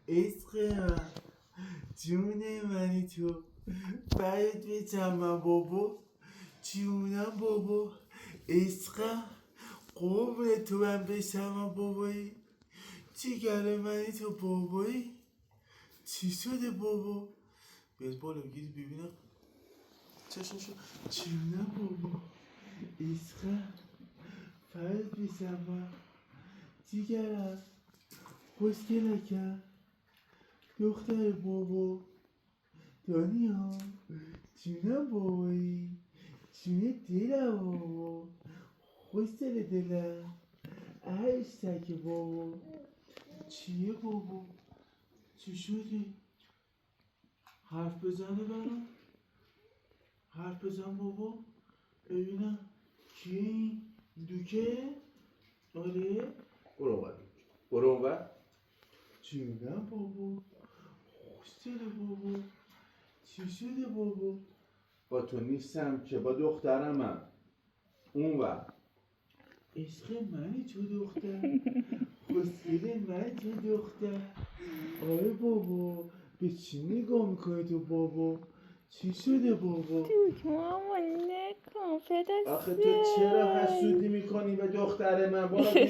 عشق من، جون منی تو، برات بچم بابا، جونم بابا، عشقم، قربون تو من بشم بابایی، جیگر منی تو بابایی. چی شده بابا؟ بیاد بالا بگیری ببینم چشمشو. جونم بابا، عشقم، فرد بشم، جیگرم، خوشگلکم، دختر بابا، دانیا، جونم بابایی، جون دلم بابا، خوش دلم، عشقک بابا. چیه بابا؟ چی شدی؟ حرف بزنه برام؟ حرف بزن بابا ببینم. کیه این؟ دوکه؟ آره؟ برو اونور، برو اونور. جونم بابا، خوش دل بابا، چی شده بابا؟ با تو نیستم که، با دخترمم اونور. عشق منی تو دختر، خوشگل منی تو دختر. آره بابا، به چی نگاه میکنی تو بابا؟ چی شده بابا؟ دوک ماما نکن آخه پدر تو چرا حسودی میکنی به دختر من؟